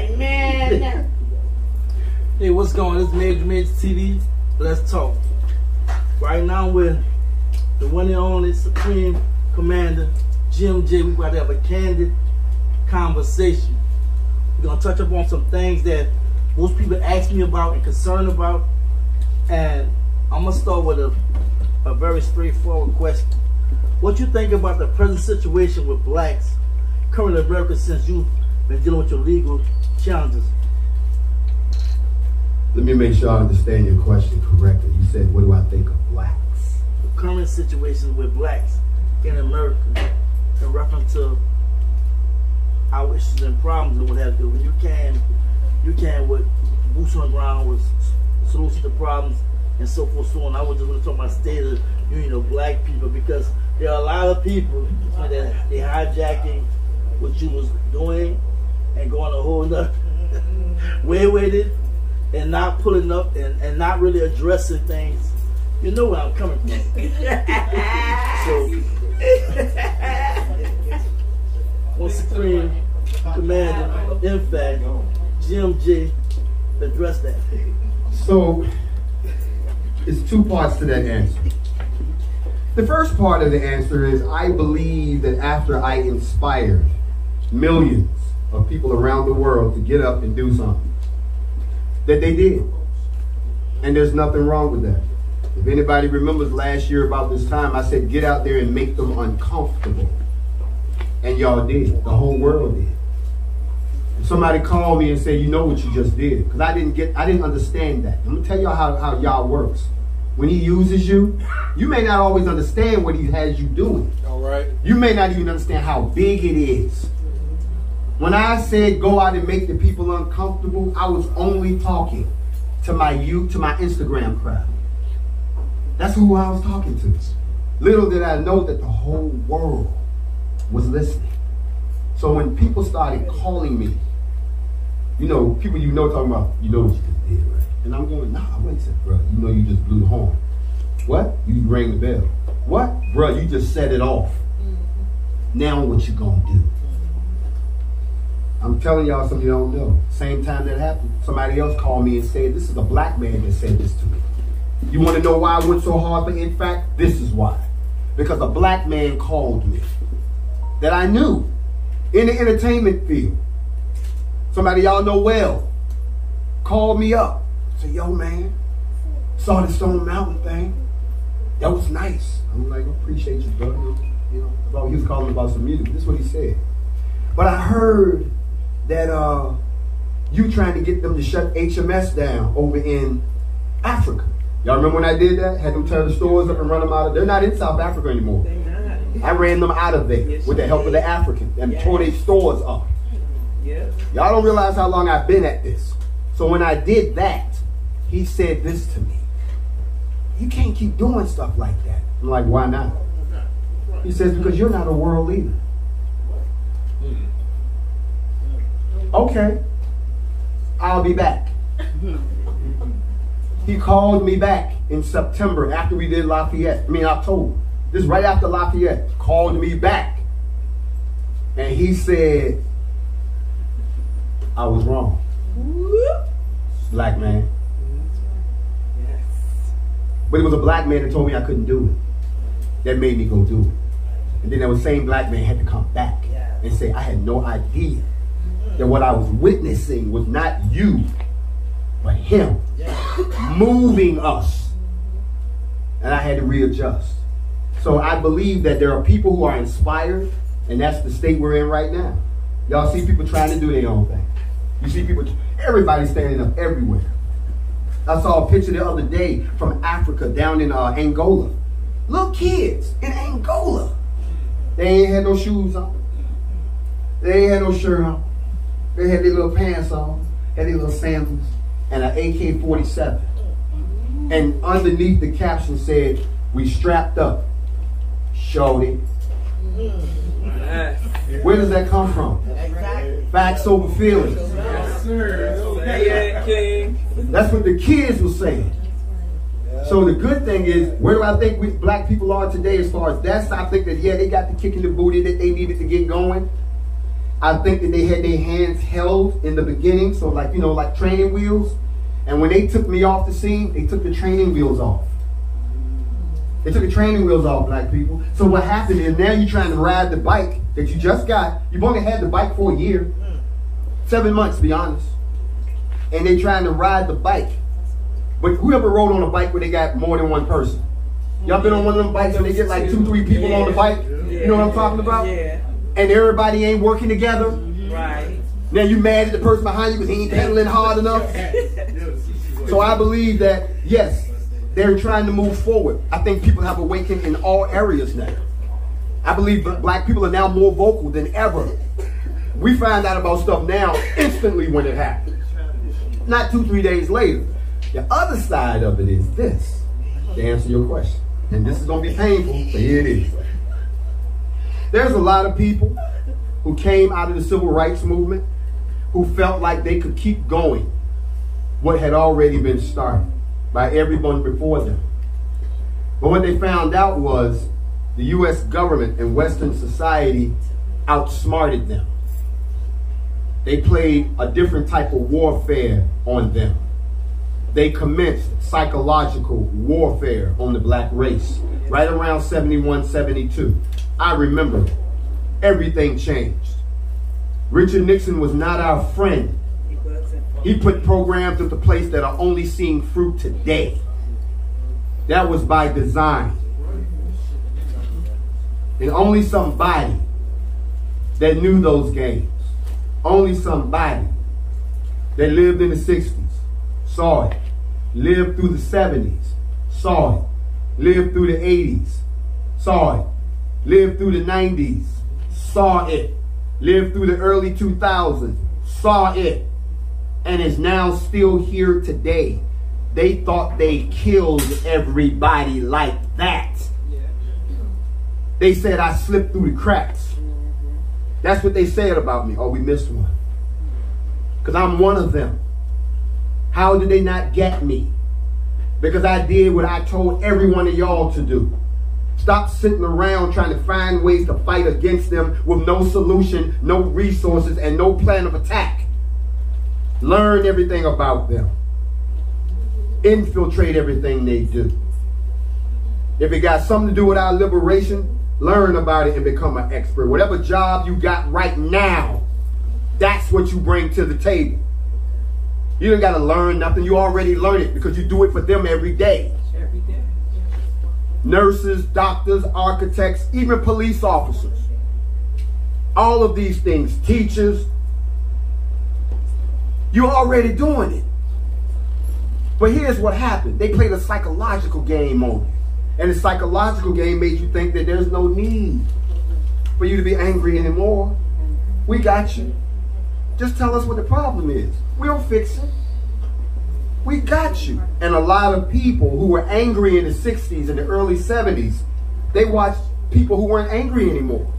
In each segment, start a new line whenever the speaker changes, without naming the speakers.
Amen.
Hey, what's going on? This is MajorTvLetsTalk. Let's talk. Right now with the one and only Supreme Commander, GMJ. We're about to have a candid conversation. We're going to touch up on some things that most people ask me about and concerned about. And I'm going to start with a very straightforward question. What you think about the present situation with blacks currently in America since you've been dealing with your legal challenges?
Let me make sure I understand your question correctly. You said, what do I think of blacks?
The current situation with blacks in America in reference to our issues and problems and what have you. When you can with boots on the ground with solutions to problems and so forth, so on. I was just going to talk about state of the union of black people, because there are a lot of people that they hijacking what you was doing and going a whole nother way with it and not pulling up and not really addressing things. You know where I'm coming from. So, one Supreme Commander, NFAC, GMJ, address that.
So, it's two parts to that answer. The first part of the answer is, I believe that after I inspired millions of people around the world to get up and do something, that they did. And there's nothing wrong with that. If anybody remembers last year about this time, I said, get out there and make them uncomfortable. And y'all did. The whole world did. If somebody called me and said, you know what you just did, because I didn't understand that. I'm gonna tell y'all how y'all works. When he uses you, you may not always understand what he has you doing.
All right.
You may not even understand how big it is. When I said go out and make the people uncomfortable, I was only talking to my youth, to my Instagram crowd. That's who I was talking to. Little did I know that the whole world was listening. So when people started calling me, you know, people you know talking about, you know what you just did, right? And I'm going, nah, wait a second, bro. You know you just blew the horn. What? You rang the bell. What? Bro, you just set it off. Now what you gonna do? I'm telling y'all something you don't know. Same time that happened, somebody else called me and said, this is a black man that said this to me. You want to know why I went so hard for NFAC? This is why. Because a black man called me that I knew in the entertainment field. Somebody y'all know well called me up. Said, yo, man, saw the Stone Mountain thing. That was nice. I'm like, I appreciate you, brother. You know, I thought he was calling about some music. This is what he said. But I heard that you trying to get them to shut HMS down over in Africa. Y'all remember when I did that? Had them tear the stores up and run them out of, they're not in South Africa anymore. I ran them out of there with the help of the Africans and tore their stores up. Y'all don't realize how long I've been at this. So when I did that, he said this to me. You can't keep doing stuff like that. I'm like, why not? He says, because you're not a world leader. Okay, I'll be back. He called me back in September after we did October. This is right after Lafayette. Called me back. And he said, I was wrong. Black man.
Yes.
But it was a black man that told me I couldn't do it. That made me go do it. And then that same black man had to come back and say, I had no idea that what I was witnessing was not you, but him moving us. And I had to readjust. So I believe that there are people who are inspired, and that's the state we're in right now. Y'all see people trying to do their own thing. You see people, everybody standing up everywhere. I saw a picture the other day from Africa down in Angola. Little kids in Angola. They ain't had no shoes on. They ain't had no shirt on. They had their little pants on, had their little sandals, and an AK-47. And underneath the caption said, we strapped up. Showed it. Where does that come from? Facts over feelings.
Yes, sir.
That's what the kids were saying. So the good thing is, where do I think we black people are today as far as that? I think that, yeah, they got the kick in the booty that they needed to get going. I think that they had their hands held in the beginning, so like, you know, like training wheels. And when they took me off the scene, they took the training wheels off. They took the training wheels off, black people. So what happened is now you're trying to ride the bike that you just got. You've only had the bike for a year. 7 months, to be honest. And they're trying to ride the bike. But whoever rode on a bike where they got more than one person? Y'all been on one of them bikes where they get like 2, 3 people on the bike? You know what I'm talking about?
Yeah.
And everybody ain't working together.
Right.
Now you mad at the person behind you because he ain't pedaling hard enough. So I believe that, yes, they're trying to move forward. I think people have awakened in all areas now. I believe black people are now more vocal than ever. We find out about stuff now instantly when it happens. Not 2, 3 days later. The other side of it is this, to answer your question. And this is going to be painful, but here it is. There's a lot of people who came out of the civil rights movement who felt like they could keep going what had already been started by everyone before them. But what they found out was the U.S. government and Western society outsmarted them. They played a different type of warfare on them. They commenced psychological warfare on the black race right around 71, 72. I remember everything changed. Richard Nixon was not our friend. He put programs into place that are only seeing fruit today. That was by design. And only somebody that knew those games, only somebody that lived in the 60s saw it, lived through the 70s, saw it, lived through the 80s, saw it, lived through the 90s, saw it, lived through the early 2000s, saw it, and is now still here today. They thought they killed everybody like that. They said I slipped through the cracks. That's what they said about me. Oh, we missed one. Because I'm one of them. How did they not get me? Because I did what I told every one of y'all to do. Stop sitting around trying to find ways to fight against them with no solution, no resources, and no plan of attack. Learn everything about them. Infiltrate everything they do. If it got something to do with our liberation, learn about it and become an expert. Whatever job you got right now, that's what you bring to the table. You don't got to learn nothing. You already learn it because you do it for them every day.
Every day.
Nurses, doctors, architects, even police officers. All of these things, teachers. You're already doing it. But here's what happened. They played a psychological game on you. And the psychological game made you think that there's no need for you to be angry anymore. We got you. Just tell us what the problem is. We'll fix it. We got you. And a lot of people who were angry in the 60s and the early 70s, they watched people who weren't angry anymore.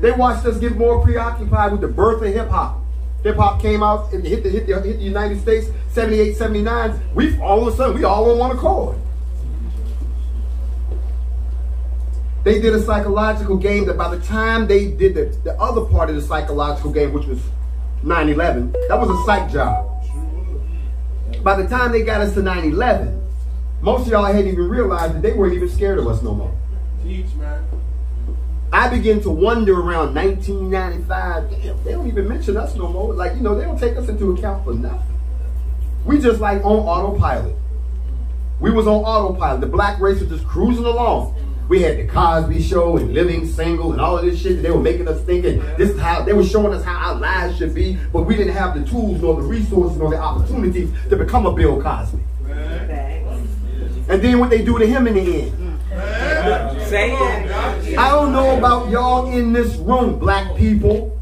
They watched us get more preoccupied with the birth of hip-hop. Hip-hop came out and hit the United States, 78, 79. All of a sudden, we all on one accord. They did a psychological game that by the time they did the other part of the psychological game, which was 9/11, that was a psych job. By the time they got us to 9/11, most of y'all hadn't even realized that they weren't even scared of us no more.
Teach, man.
I began to wonder around 1995, damn, they don't even mention us no more. Like, you know, they don't take us into account for nothing. We just like on autopilot. We was on autopilot. The black race was just cruising along. We had the Cosby Show and Living Single and all of this shit that they were making us thinking this is how they were showing us how our lives should be, but we didn't have the tools nor the resources nor the opportunities to become a Bill Cosby. And then what they do to him in the end. I don't know about y'all in this room, black people,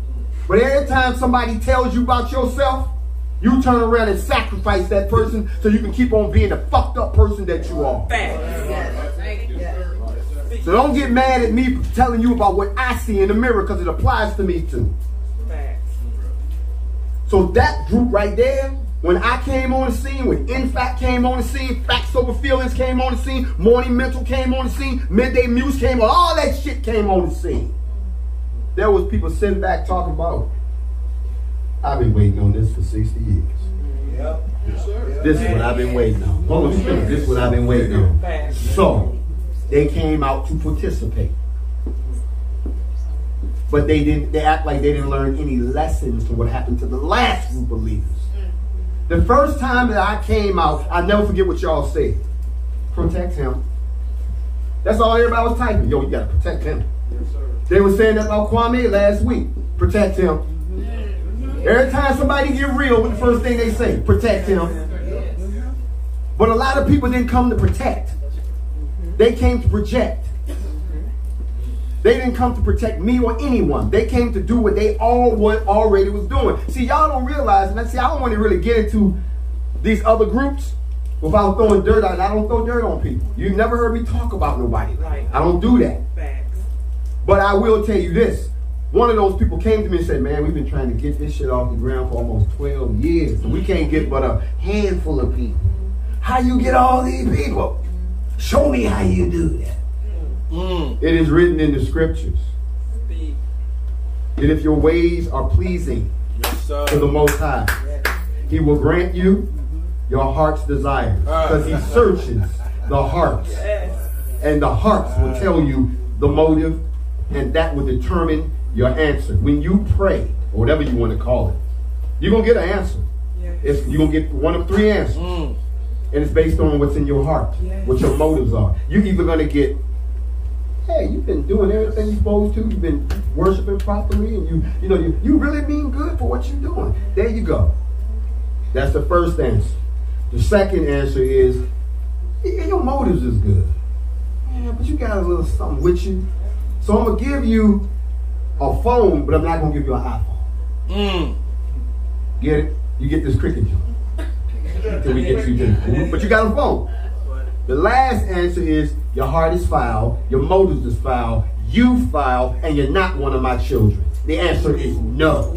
but every time somebody tells you about yourself, you turn around and sacrifice that person so you can keep on being the fucked up person that you are. So don't get mad at me for telling you about what I see in the mirror because it applies to me too. So that group right there, when I came on the scene, when NFAC came on the scene, Facts Over Feelings came on the scene, Morning Mental came on the scene, Midday Muse came on, all that shit came on the scene. There was people sitting back talking about, I've been waiting on this for 60 years.
Yep. Yes, sir.
This is what I've been waiting on. Hold on, this is what I've been waiting on. So, they came out to participate. But they act like they didn't learn any lessons from what happened to the last group of leaders. The first time that I came out, I'll never forget what y'all said. Protect him. That's all everybody was typing. Yo, you gotta protect him.
Yes, sir.
They were saying that about Kwame last week. Protect him. Every time somebody get real, what the first thing they say? Protect him. But a lot of people didn't come to protect. They came to project. They didn't come to protect me or anyone. They came to do what they already was doing. See, y'all don't realize, and see, I don't want to really get into these other groups without throwing dirt on. I don't throw dirt on people. You've never heard me talk about nobody.
Right.
I don't do that.
Facts.
But I will tell you this. One of those people came to me and said, man, we've been trying to get this shit off the ground for almost 12 years. And we can't get but a handful of people. How you get all these people? Show me how you do that. It is written in the scriptures that if your ways are pleasing to the Most High, He will grant you your heart's desire. Because He searches the hearts. And the hearts will tell you the motive, and that will determine your answer. When you pray, or whatever you want to call it, you're going to get an answer. You're going to get one of three answers. And it's based on what's in your heart, what your motives are. You're either going to get, hey, you've been doing everything you're supposed to. You've been worshiping properly, and you really mean good for what you're doing. There you go. That's the first answer. The second answer is, yeah, your motives is good. Yeah, but you got a little something with you. So I'm going to give you a phone, but I'm not going to give you an iPhone. Get it? You get this cricket joint. Until we get you to, but you got a phone. The last answer is your heart is foul, your motives is foul, you foul, and you're not one of my children. The answer is no.